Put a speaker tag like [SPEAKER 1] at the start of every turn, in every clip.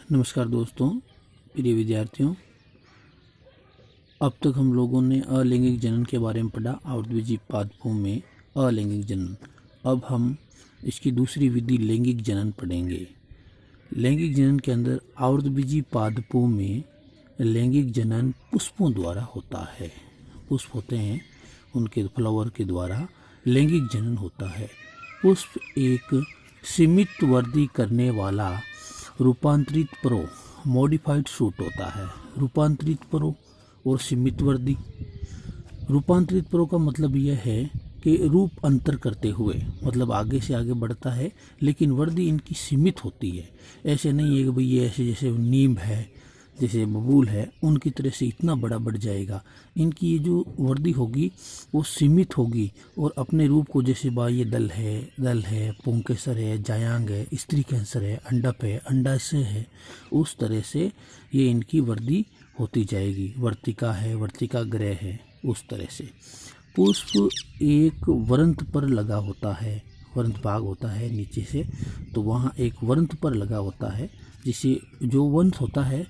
[SPEAKER 1] नमस्कार दोस्तों, प्रिय विद्यार्थियों। अब तक हम लोगों ने अलैंगिक जनन के बारे में पढ़ा। आवृतबीजी पादपों में अलैंगिक जनन। अब हम इसकी दूसरी विधि लैंगिक जनन पढ़ेंगे। लैंगिक जनन के अंदर आवृतबीजी पादपों में लैंगिक जनन पुष्पों द्वारा होता है। पुष्प होते हैं, उनके फ्लावर के द्वारा लैंगिक जनन होता है। पुष्प एक सीमित वृद्धि करने वाला रूपांतरित परो मॉडिफाइड शूट होता है। रूपांतरित परो और सीमित वृद्धि। रूपांतरित परो का मतलब यह है कि रूप अंतर करते हुए, मतलब आगे से आगे बढ़ता है, लेकिन वृद्धि इनकी सीमित होती है। ऐसे नहीं है कि भाई ये ऐसे जैसे नीम है, जैसे बबूल है, उनकी तरह से इतना बड़ा बढ़ जाएगा। इनकी ये जो वृद्धि होगी वो सीमित होगी और अपने रूप को, जैसे बाह्य दल है, पुंकेसर है, जायांग है, स्त्री कैंसर है, अंडप है, अंडाशय है, उस तरह से ये इनकी वृद्धि होती जाएगी। वर्तिका है, वर्तिका ग्रह है, उस तरह से। पुष्प एक वृंत पर लगा होता है। वृंत भाग होता है नीचे से, तो वहाँ एक वृंत पर लगा होता है, जिसे जो वृंत होता है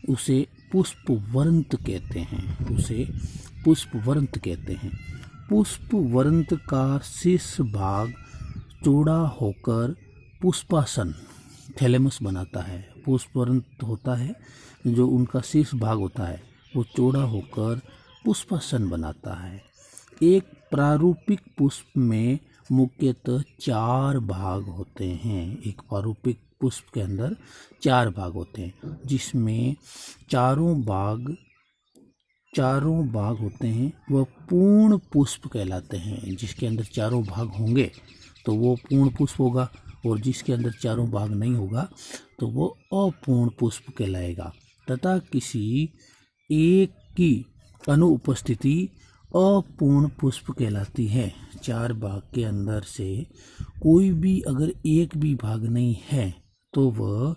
[SPEAKER 1] उसे पुष्पवृंत कहते हैं। उसे पुष्पवृंत कहते हैं। पुष्पवृंत का शीर्ष भाग चौड़ा होकर पुष्पासन थैलेमस बनाता है। पुष्पवृंत होता है, जो उनका शीर्ष भाग होता है वो चौड़ा होकर पुष्पासन बनाता है। एक प्रारूपिक पुष्प में मुख्यतः 4 भाग होते हैं। एक प्रारूपिक पुष्प के अंदर 4 भाग होते हैं, जिसमें चारों भाग होते हैं वह पूर्ण पुष्प कहलाते हैं। जिसके अंदर चारों भाग होंगे तो वो पूर्ण पुष्प होगा, और जिसके अंदर चारों भाग नहीं होगा तो वो अपूर्ण पुष्प कहलाएगा। तथा किसी एक की अनुपस्थिति अपूर्ण पुष्प कहलाती है। 4 भाग के अंदर से कोई भी अगर एक भी भाग नहीं है तो वह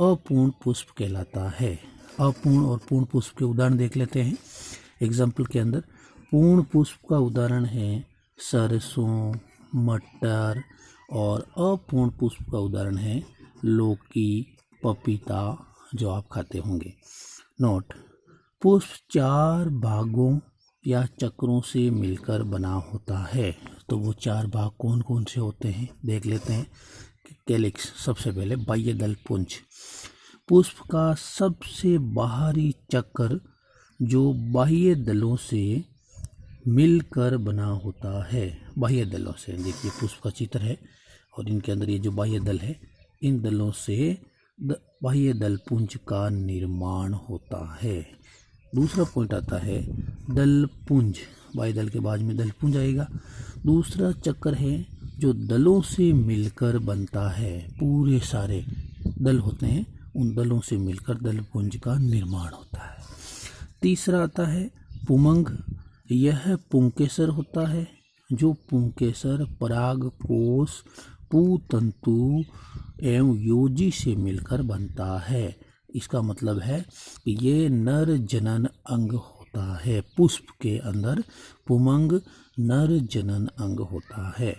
[SPEAKER 1] अपूर्ण पुष्प कहलाता है। अपूर्ण और पूर्ण पुष्प के उदाहरण देख लेते हैं। एग्जाम्पल के अंदर पूर्ण पुष्प का उदाहरण है सरसों, मटर, और अपूर्ण पुष्प का उदाहरण है लौकी, पपीता, जो आप खाते होंगे। नोट: पुष्प 4 भागों या चक्रों से मिलकर बना होता है। तो वो 4 भाग कौन कौन से होते हैं देख लेते हैं। कैलिक्स, सबसे पहले बाह्य दल पुंज। पुष्प का सबसे बाहरी चक्र जो बाह्य दलों से मिलकर बना होता है। बाह्य दलों से, देखिए पुष्प का चित्र है और इनके अंदर ये जो बाह्य दल है, इन दलों से बाह्य दल पुंज का निर्माण होता है। दूसरा पॉइंट आता है दल पुंज। बाह्य दल के बाद में दल पुंज आएगा। दूसरा चक्र है जो दलों से मिलकर बनता है। पूरे सारे दल होते हैं, उन दलों से मिलकर दल पुंज का निर्माण होता है। तीसरा आता है पुमंग। यह पुंकेसर होता है। जो पुंकेसर परागकोश, पुतंतु एवं योजी से मिलकर बनता है। इसका मतलब है कि ये नर जनन अंग होता है। पुष्प के अंदर पुमंग नर जनन अंग होता है।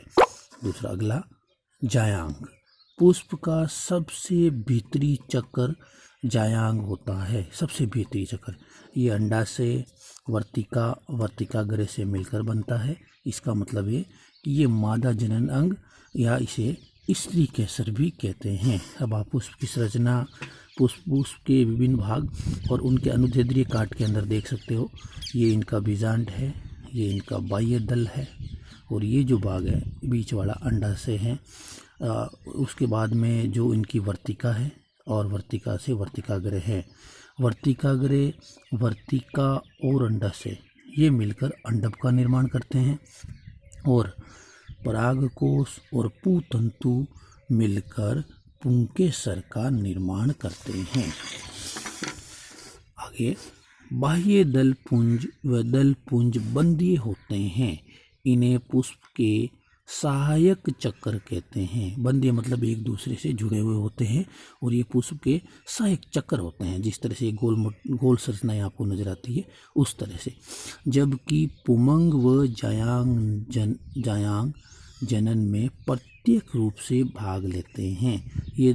[SPEAKER 1] दूसरा अगला जायांग। पुष्प का सबसे भीतरी चक्र जायांग होता है। सबसे भीतरी चक्र ये अंडाशय, वर्तिका ग्रह से मिलकर बनता है। इसका मतलब है कि ये मादा जनन अंग, या इसे स्त्री कैंसर भी कहते हैं। अब आप पुष्प की संरचना, पुष्प के विभिन्न भाग और उनके अनुदैर्ध्य काट के अंदर देख सकते हो। ये इनका बीजांड है, ये इनका बाह्य दल है, और ये जो भाग है बीच वाला अंडाशय है। उसके बाद में जो इनकी वर्तिका है, और वर्तिका से वर्तिका ग्रह है। वर्तिका ग्रह, वर्तिका और अंडाशय ये मिलकर अंडप का निर्माण करते हैं, और परागकोश और पुतंतु मिलकर पुंकेसर का निर्माण करते हैं। आगे बाह्य दल पुंज व दल पुंज बंधीय होते हैं। इन्हें पुष्प के सहायक चक्र कहते हैं। बंधीय मतलब एक दूसरे से जुड़े हुए होते हैं, और ये पुष्प के सहायक चक्र होते हैं। जिस तरह से गोल संरचनाएं आपको नजर आती है उस तरह से। जबकि पुमंग व जायांग जनन में प्रत्येक रूप से भाग लेते हैं। ये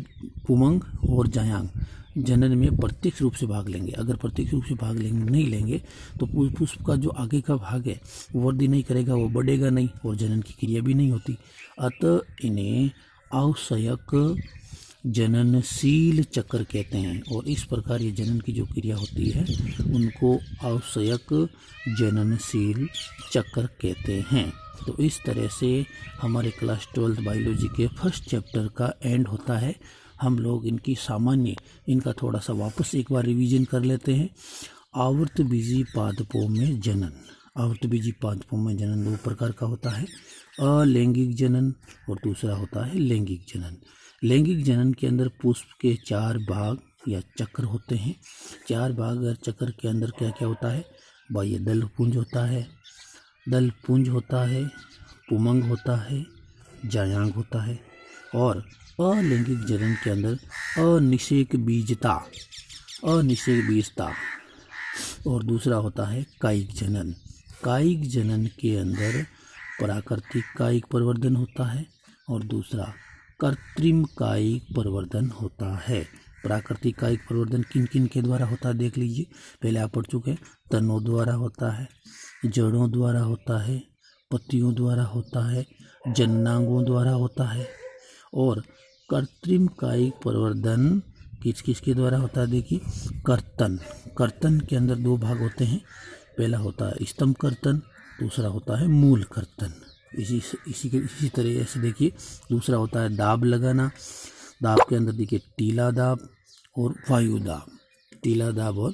[SPEAKER 1] पुमंग और जायांग जनन में प्रत्यक्ष रूप से भाग लेंगे। अगर प्रत्यक्ष रूप से भाग नहीं लेंगे तो पुष्प का जो आगे का भाग है वो वृद्धि नहीं करेगा, वो बढ़ेगा नहीं और जनन की क्रिया भी नहीं होती। अतः इन्हें आवश्यक जननशील चक्र कहते हैं और इस प्रकार ये जनन की जो क्रिया होती है उनको आवश्यक जननशील चक्र कहते हैं। तो इस तरह से हमारे क्लास 12 बायोलॉजी के फर्स्ट चैप्टर का एंड होता है। हम लोग इनकी सामान्य इनका थोड़ा सा वापस एक बार रिवीजन कर लेते हैं। आवर्तबीजी पादपों में जनन। आवर्तबीजी पादपों में जनन दो प्रकार का होता है, अलैंगिक जनन और दूसरा होता है लैंगिक जनन। लैंगिक जनन के अंदर पुष्प के 4 भाग या चक्र होते हैं। 4 भाग और चक्र के अंदर क्या क्या होता है? बाह्य दल पुंज होता है, दल पुंज होता है, पुमंग होता है, जायांग होता है। और अलैंगिक जनन के अंदर अनिषेक बीजता और दूसरा होता है कायिक जनन। कायिक जनन के अंदर प्राकृतिक कायिक प्रवर्धन होता है और दूसरा कृत्रिम कायिक प्रवर्धन होता है। प्राकृतिक कायिक प्रवर्धन किन किन के द्वारा होता है देख लीजिए, पहले आप पढ़ चुके हैं। तनों द्वारा होता है, जड़ों द्वारा होता है, पत्तियों द्वारा होता है, जन्नांगों द्वारा होता है। और कृत्रिम कायिक प्रवर्धन किस किस के द्वारा होता है देखिए। कर्तन के अंदर 2 भाग होते हैं, पहला होता है स्तंभ कर्तन, दूसरा होता है मूल कर्तन। इसी तरह से देखिए दूसरा होता है दाब लगाना। दाब के अंदर देखिए टीला दाब और वायु दाब, टीला दाब और